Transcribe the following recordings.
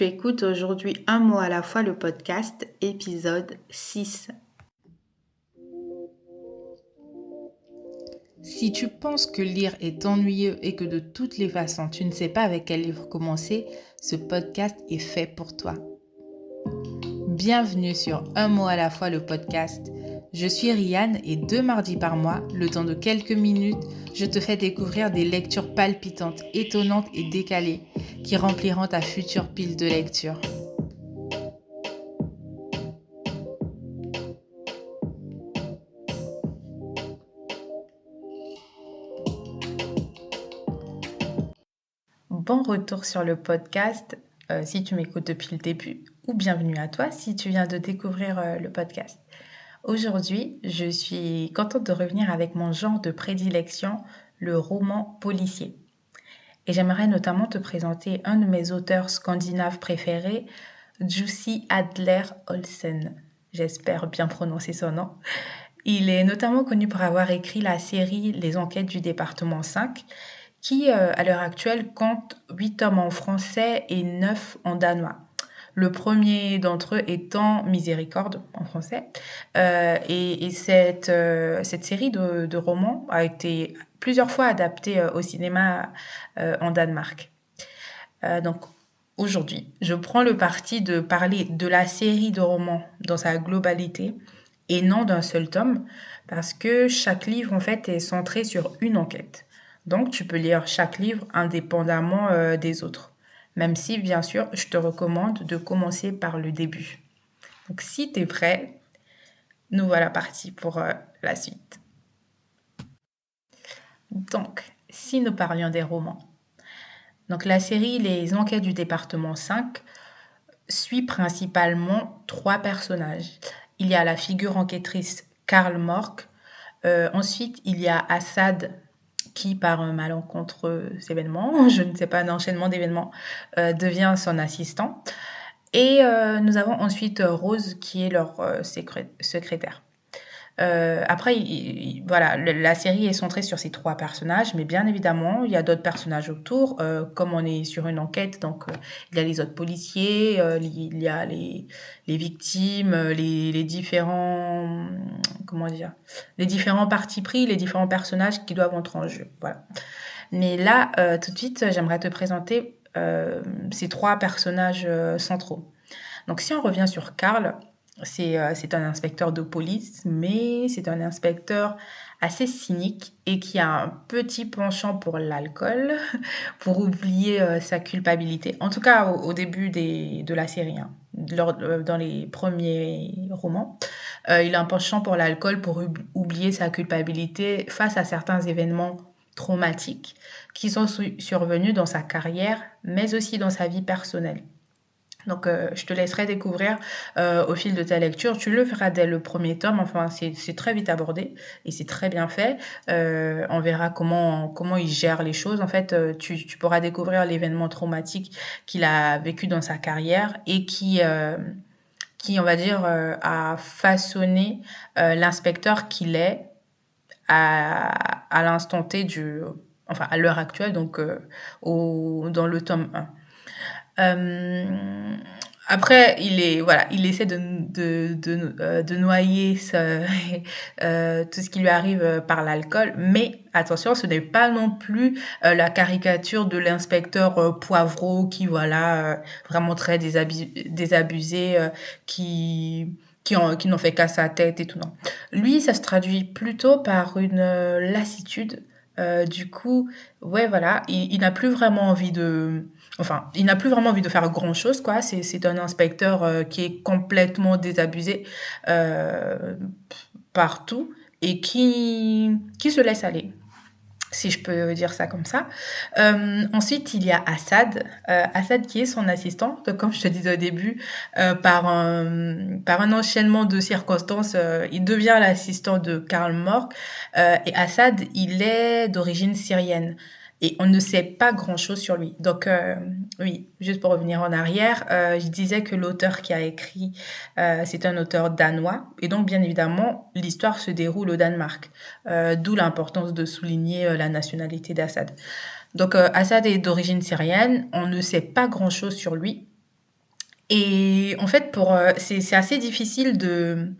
Tu écoutes aujourd'hui Un mot à la fois, le podcast, épisode 6. Si tu penses que lire est ennuyeux et que de toutes les façons tu ne sais pas avec quel livre commencer, ce podcast est fait pour toi. Bienvenue sur Un mot à la fois, le podcast. Je suis Rianne et 2 mardis par mois, le temps de quelques minutes, je te fais découvrir des lectures palpitantes, étonnantes et décalées qui rempliront ta future pile de lecture. Bon retour sur le podcast si tu m'écoutes depuis le début, ou bienvenue à toi si tu viens de découvrir le podcast. Aujourd'hui, je suis contente de revenir avec mon genre de prédilection, le roman policier. Et j'aimerais notamment te présenter un de mes auteurs scandinaves préférés, Jussi Adler Olsen. J'espère bien prononcer son nom. Il est notamment connu pour avoir écrit la série Les Enquêtes du département 5, qui, à l'heure actuelle, compte 8 tomes en français et 9 en danois. Le premier d'entre eux étant Miséricorde en français. Et cette série de romans a été plusieurs fois adaptée au cinéma en Danemark. Donc aujourd'hui, je prends le parti de parler de la série de romans dans sa globalité et non d'un seul tome, parce que chaque livre en fait est centré sur une enquête. Donc tu peux lire chaque livre indépendamment des autres. Même si, bien sûr, je te recommande de commencer par le début. Donc si tu es prêt, nous voilà partis pour la suite. Donc, si nous parlions des romans. Donc la série Les Enquêtes du département 5 suit principalement 3 personnages. Il y a la figure enquêtrice Karl Mork. Ensuite, il y a Assad qui, par un malencontreux événement, je ne sais pas, un enchaînement d'événements, devient son assistant. Et nous avons ensuite Rose qui est leur secrétaire. Après, voilà, la série est centrée sur ces 3 personnages, mais bien évidemment, il y a d'autres personnages autour. Comme on est sur une enquête, donc il y a les autres policiers, il y a les victimes, les différents, comment dire, les différents partis pris, les différents personnages qui doivent entrer en jeu. Voilà. Mais là, tout de suite, j'aimerais te présenter ces 3 personnages centraux. Donc, si on revient sur Karl, c'est un inspecteur de police, mais c'est un inspecteur assez cynique et qui a un petit penchant pour l'alcool, pour oublier sa culpabilité. En tout cas, au début de la série, hein, dans les premiers romans. Il a un penchant pour l'alcool pour oublier sa culpabilité face à certains événements traumatiques qui sont survenus dans sa carrière, mais aussi dans sa vie personnelle. Donc, je te laisserai découvrir au fil de ta lecture. Tu le feras dès le premier tome. Enfin, c'est très vite abordé et c'est très bien fait. On verra comment il gère les choses. En fait, tu pourras découvrir l'événement traumatique qu'il a vécu dans sa carrière et qui on va dire, a façonné l'inspecteur qu'il est à l'instant T enfin, à l'heure actuelle, donc dans le tome 1. Après, il essaie de noyer tout ce qui lui arrive par l'alcool, mais attention, ce n'est pas non plus la caricature de l'inspecteur Poivreau qui, voilà, vraiment très désabusé, qui n'en fait qu'à sa tête et tout, non. Lui, ça se traduit plutôt par une lassitude. Du coup, ouais, voilà, il n'a plus vraiment envie il n'a plus vraiment envie de faire grand-chose, quoi. C'est un inspecteur qui est complètement désabusé partout et qui se laisse aller, si je peux dire ça comme ça. Ensuite, il y a Assad. Assad qui est son assistant. Donc, comme je te disais au début, par un enchaînement de circonstances, il devient l'assistant de Karl Mork. Et Assad, il est d'origine syrienne. Et on ne sait pas grand-chose sur lui. Donc, oui, juste pour revenir en arrière, je disais que l'auteur qui a écrit, c'est un auteur danois. Et donc, bien évidemment, l'histoire se déroule au Danemark. D'où l'importance de souligner la nationalité d'Assad. Donc, Assad est d'origine syrienne. On ne sait pas grand-chose sur lui. Et en fait, c'est assez difficile de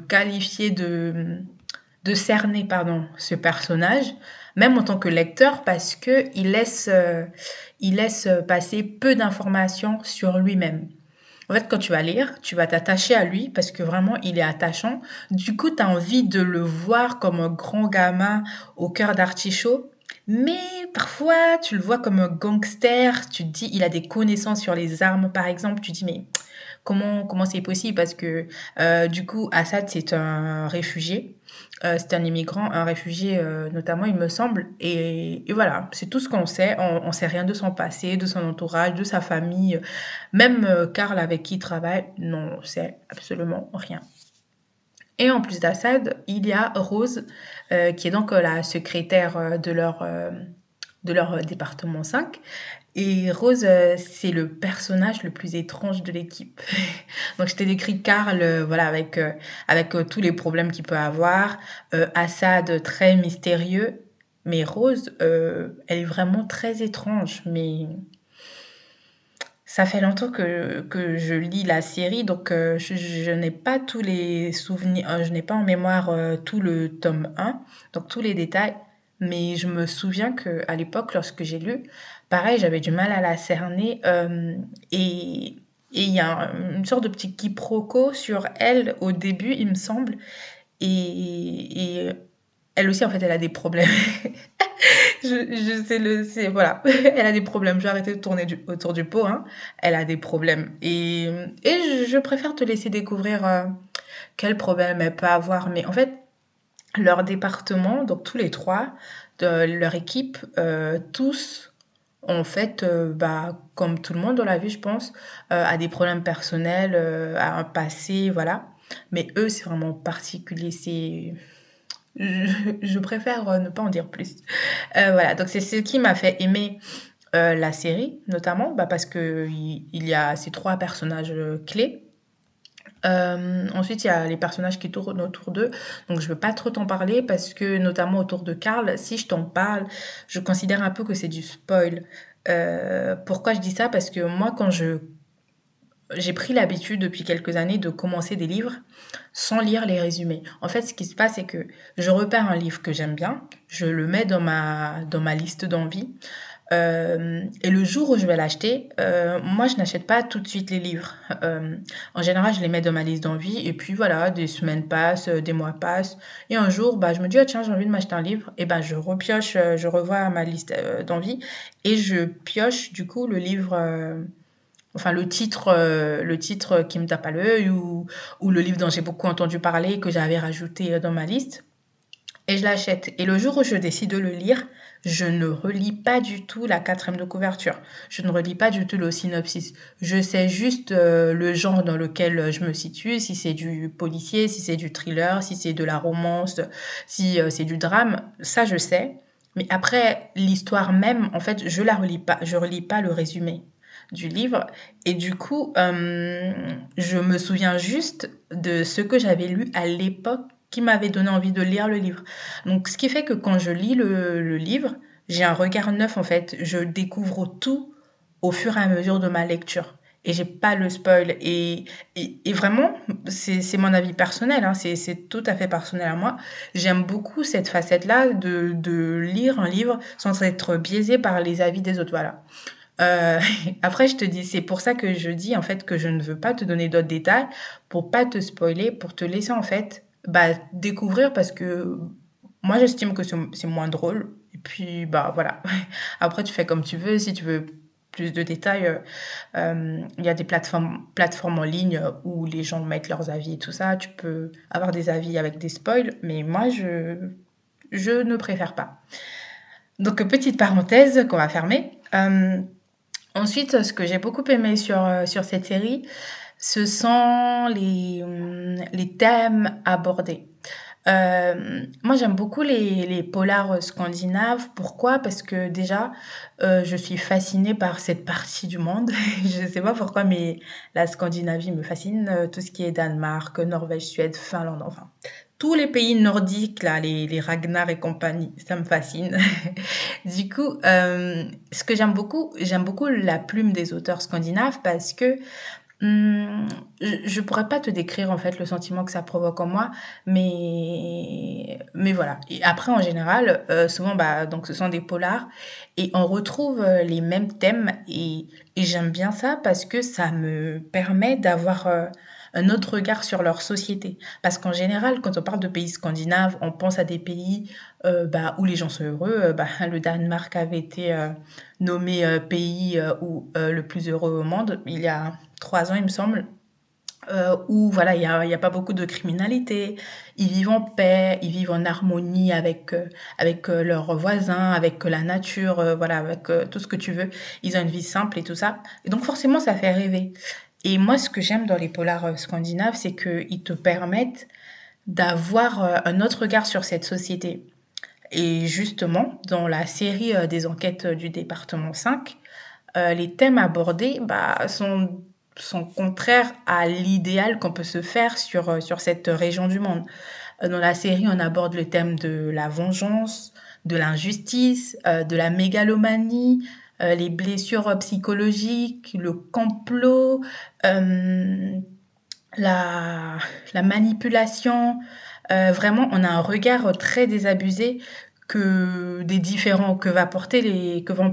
qualifier, de cerner, pardon, ce personnage, même en tant que lecteur, parce que il laisse passer peu d'informations sur lui-même. En fait, quand tu vas lire, tu vas t'attacher à lui parce que vraiment, il est attachant. Du coup, tu as envie de le voir comme un grand gamin au cœur d'artichaut. Mais parfois, tu le vois comme un gangster. Tu te dis, il a des connaissances sur les armes, par exemple. Tu te dis, mais comment c'est possible? Parce que du coup, Assad, c'est un réfugié. C'est un immigrant, un réfugié notamment, il me semble. Et voilà, c'est tout ce qu'on sait. On sait rien de son passé, de son entourage, de sa famille. Même Karl avec qui il travaille, non, on sait absolument rien. Et en plus d'Assad, il y a Rose, qui est donc la secrétaire de leur département 5. Et Rose, c'est le personnage le plus étrange de l'équipe. Donc je t'ai décrit Karl, voilà, avec tous les problèmes qu'il peut avoir. Assad, très mystérieux. Mais Rose, elle est vraiment très étrange. Mais ça fait longtemps que je lis la série, donc je n'ai pas tous les souvenirs, je n'ai pas en mémoire tout le tome 1, donc tous les détails, mais je me souviens qu'à l'époque, lorsque j'ai lu, pareil, j'avais du mal à la cerner, et et il y a une sorte de petit quiproquo sur elle au début, il me semble, et elle aussi, en fait, elle a des problèmes. Je sais voilà, elle a des problèmes. Je vais arrêter de tourner autour du pot, hein. Elle a des problèmes. Et je préfère te laisser découvrir quel problème elle peut avoir. Mais en fait, leur département, donc tous les trois, de leur équipe, tous, en fait, bah, comme tout le monde dans la vie, je pense, a des problèmes personnels, a un passé, voilà. Mais eux, c'est vraiment particulier. Je préfère ne pas en dire plus. Voilà, donc c'est ce qui m'a fait aimer la série, notamment, bah, parce que il y a ces trois personnages clés. Ensuite, il y a les personnages qui tournent autour d'eux. Donc, je ne veux pas trop t'en parler parce que, notamment autour de Karl, si je t'en parle, je considère un peu que c'est du spoil. Pourquoi je dis ça? Parce que moi, j'ai pris l'habitude depuis quelques années de commencer des livres sans lire les résumés. En fait, ce qui se passe, c'est que je repère un livre que j'aime bien, je le mets dans ma liste d'envie. Et le jour où je vais l'acheter, moi, je n'achète pas tout de suite les livres. En général, je les mets dans ma liste d'envie. Et puis voilà, des semaines passent, des mois passent. Et un jour, bah, je me dis, oh, tiens, j'ai envie de m'acheter un livre. Et ben, je repioche, je revois ma liste d'envie. Et je pioche, du coup, le livre. Enfin, le titre qui me tape à l'œil ou le livre dont j'ai beaucoup entendu parler que j'avais rajouté dans ma liste et je l'achète. Et le jour où je décide de le lire, je ne relis pas du tout la quatrième de couverture. Je ne relis pas du tout le synopsis. Je sais juste le genre dans lequel je me situe, si c'est du policier, si c'est du thriller, si c'est de la romance, si c'est du drame. Ça, je sais. Mais après, l'histoire même, en fait, je la relis pas. Je relis pas le résumé du livre. Et du coup, je me souviens juste de ce que j'avais lu à l'époque qui m'avait donné envie de lire le livre. Donc, ce qui fait que quand je lis le livre, j'ai un regard neuf en fait. Je découvre tout au fur et à mesure de ma lecture. Et j'ai pas le spoil. Et vraiment, c'est mon avis personnel, hein, c'est tout à fait personnel à moi. J'aime beaucoup cette facette-là de lire un livre sans être biaisé par les avis des autres. Voilà. Euh, Après, je te dis, c'est pour ça que je dis en fait que je ne veux pas te donner d'autres détails pour pas te spoiler, pour te laisser en fait bah, découvrir parce que moi j'estime que c'est moins drôle. Et puis bah voilà. Après, tu fais comme tu veux. Si tu veux plus de détails, il y a des plateformes en ligne où les gens mettent leurs avis et tout ça. Tu peux avoir des avis avec des spoils, mais moi je ne préfère pas. Donc petite parenthèse qu'on va fermer. Ensuite, ce que j'ai beaucoup aimé sur cette série, ce sont les thèmes abordés. Moi, j'aime beaucoup les polars scandinaves. Pourquoi? Parce que déjà, je suis fascinée par cette partie du monde. Je ne sais pas pourquoi, mais la Scandinavie me fascine. Tout ce qui est Danemark, Norvège, Suède, Finlande, enfin, tous les pays nordiques, là, les Ragnar et compagnie, ça me fascine. Du coup, ce que j'aime beaucoup la plume des auteurs scandinaves parce que je pourrais pas te décrire en fait le sentiment que ça provoque en moi, mais voilà. Et après en général, souvent bah donc ce sont des polars et on retrouve les mêmes thèmes et j'aime bien ça parce que ça me permet d'avoir un autre regard sur leur société. Parce qu'en général, quand on parle de pays scandinaves, on pense à des pays bah, où les gens sont heureux. Bah, le Danemark avait été nommé pays le plus heureux au monde il y a 3 ans, il me semble, où voilà, il y a pas beaucoup de criminalité, ils vivent en paix, ils vivent en harmonie avec leurs voisins, avec la nature, voilà, avec tout ce que tu veux. Ils ont une vie simple et tout ça. Et donc forcément, ça fait rêver. Et moi, ce que j'aime dans les polars scandinaves, c'est qu'ils te permettent d'avoir un autre regard sur cette société. Et justement, dans la série des enquêtes du département 5, les thèmes abordés bah, sont contraires à l'idéal qu'on peut se faire sur cette région du monde. Dans la série, on aborde le thème de la vengeance, de l'injustice, de la mégalomanie, les blessures psychologiques, le complot, euh, la, la manipulation. Vraiment, on a un regard très désabusé que vont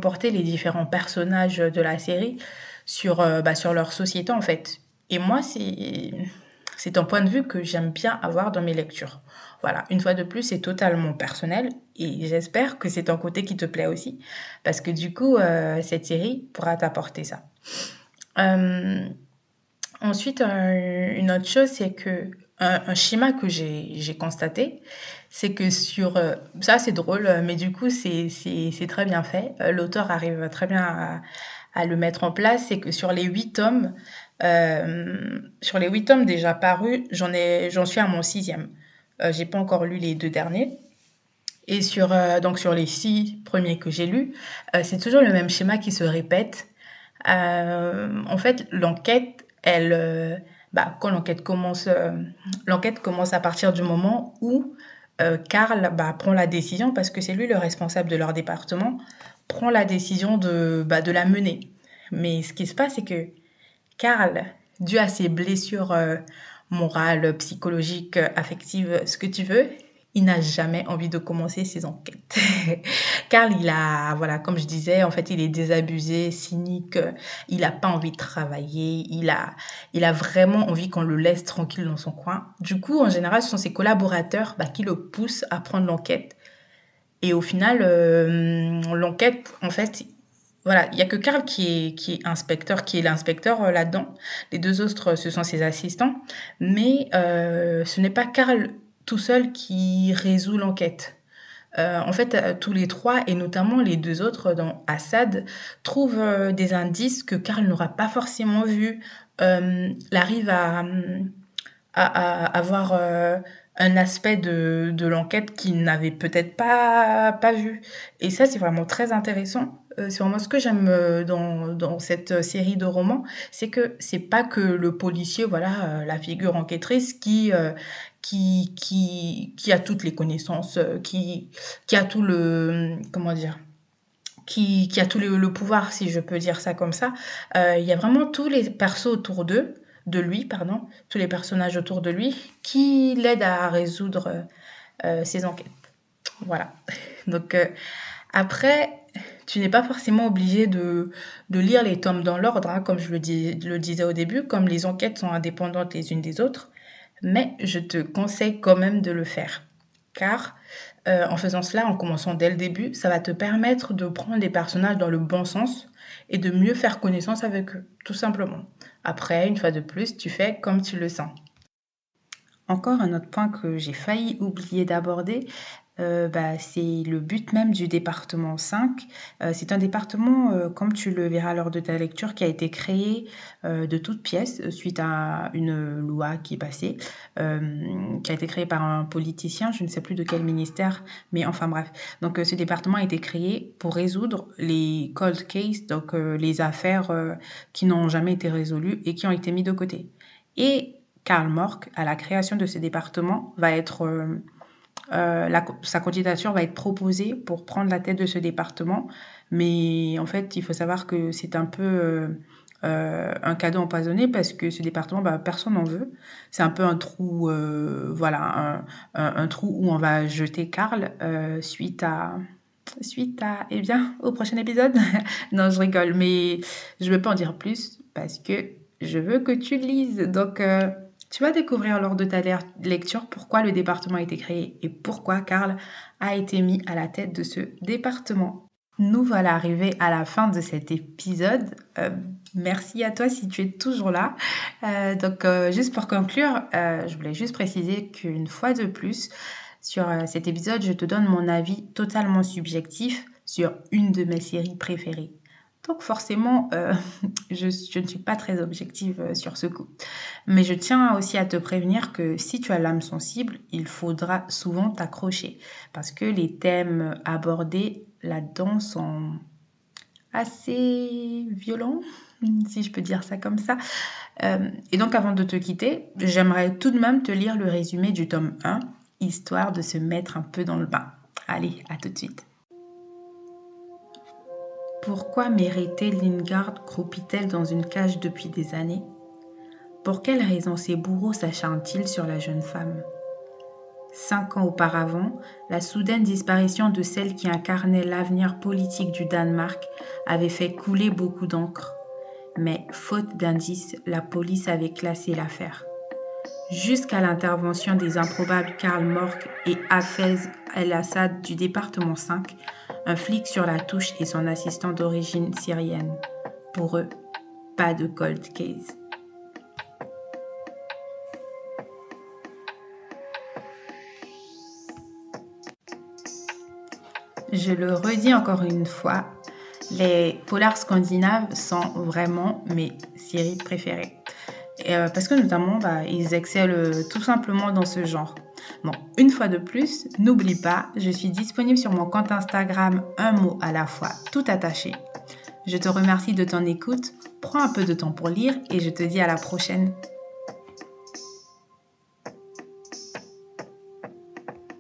porter les différents personnages de la série sur leur société en fait. Et moi, c'est un point de vue que j'aime bien avoir dans mes lectures. Voilà, une fois de plus, c'est totalement personnel et j'espère que c'est un côté qui te plaît aussi parce que du coup, cette série pourra t'apporter ça. Euh, Ensuite, une autre chose, c'est que un schéma que j'ai constaté, c'est que ça c'est drôle, mais du coup c'est très bien fait. L'auteur arrive très bien à le mettre en place. C'est que sur les 8 tomes déjà parus, j'en suis à mon sixième. J'ai pas encore lu les 2 derniers. Et donc sur les 6 premiers que j'ai lus, c'est toujours le même schéma qui se répète. En fait, quand l'enquête commence à partir du moment où Karl bah, prend la décision, parce que c'est lui le responsable de leur département, prend la décision de la mener. Mais ce qui se passe, c'est que Karl, dû à ses blessures morales, psychologiques, affectives, ce que tu veux, il n'a jamais envie de commencer ses enquêtes. Karl, voilà, comme je disais, en fait, il est désabusé, cynique, il n'a pas envie de travailler, il a vraiment envie qu'on le laisse tranquille dans son coin. Du coup, en général, ce sont ses collaborateurs bah, qui le poussent à prendre l'enquête. Et au final, l'enquête, en fait, voilà, il y a que Karl qui est l'inspecteur là-dedans. Les deux autres, ce sont ses assistants. Mais ce n'est pas Karl tout seul qui résout l'enquête. En fait, tous les trois, et notamment les deux autres dans Assad, trouvent des indices que Karl n'aura pas forcément vus. Il arrive à avoir un aspect de l'enquête qu'il n'avait peut-être pas vu. Et ça, c'est vraiment très intéressant. C'est vraiment ce que j'aime dans cette série de romans, c'est que c'est pas que le policier, voilà, la figure enquêtrice qui a toutes les connaissances, qui a tout le, comment dire, qui a tout le pouvoir, si je peux dire ça comme ça. Il y a vraiment tous les persos de lui, pardon, tous les personnages autour de lui qui l'aident à résoudre ses enquêtes. Voilà. Donc après, tu n'es pas forcément obligé de lire les tomes dans l'ordre, hein, comme je le disais au début, comme les enquêtes sont indépendantes les unes des autres, mais je te conseille quand même de le faire. Car en faisant cela, en commençant dès le début, ça va te permettre de prendre les personnages dans le bon sens et de mieux faire connaissance avec eux, tout simplement. Après, une fois de plus, tu fais comme tu le sens. Encore un autre point que j'ai failli oublier d'aborder, bah, c'est le but même du département 5. C'est un département, comme tu le verras lors de ta lecture, qui a été créé de toutes pièces suite à une loi qui est passée, qui a été créée par un politicien, je ne sais plus de quel ministère, mais enfin bref. Donc ce département a été créé pour résoudre les cold cases, donc les affaires qui n'ont jamais été résolues et qui ont été mises de côté. Et Karl Mork, à la création de ce département, va être sa candidature va être proposée pour prendre la tête de ce département. Mais en fait, il faut savoir que c'est un peu un cadeau empoisonné parce que ce département, personne n'en veut. C'est un peu un trou, voilà, un trou où on va jeter Karl eh bien, au prochain épisode. Non, je rigole, mais je ne veux pas en dire plus parce que je veux que tu le lises. Donc, tu vas découvrir lors de ta lecture pourquoi le département a été créé et pourquoi Karl a été mis à la tête de ce département. Nous voilà arrivés à la fin de cet épisode. Merci à toi si tu es toujours là. Juste pour conclure, je voulais juste préciser qu'une fois de plus, sur cet épisode, je te donne mon avis totalement subjectif sur une de mes séries préférées. Donc forcément, je ne suis pas très objective sur ce coup. Mais je tiens aussi à te prévenir que si tu as l'âme sensible, il faudra souvent t'accrocher. Parce que les thèmes abordés là-dedans sont assez violents, si je peux dire ça comme ça. Et donc avant de te quitter, j'aimerais tout de même te lire le résumé du tome 1, histoire de se mettre un peu dans le bain. Allez, à tout de suite. Pourquoi Méréthée Lingard croupit-elle dans une cage depuis des années? Pour quelle raison ces bourreaux s'acharnent-ils sur la jeune femme? 5 ans auparavant, la soudaine disparition de celle qui incarnait l'avenir politique du Danemark avait fait couler beaucoup d'encre. Mais, faute d'indices, la police avait classé l'affaire. Jusqu'à l'intervention des improbables Karl Mork et Hafez El-Assad du département 5, un flic sur la touche et son assistant d'origine syrienne. Pour eux, pas de cold case. Je le redis encore une fois, les polars scandinaves sont vraiment mes séries préférées. Parce que notamment, ils excellent tout simplement dans ce genre. Bon, une fois de plus, n'oublie pas, je suis disponible sur mon compte Instagram un mot à la fois, tout attaché. Je te remercie de ton écoute, prends un peu de temps pour lire et je te dis à la prochaine.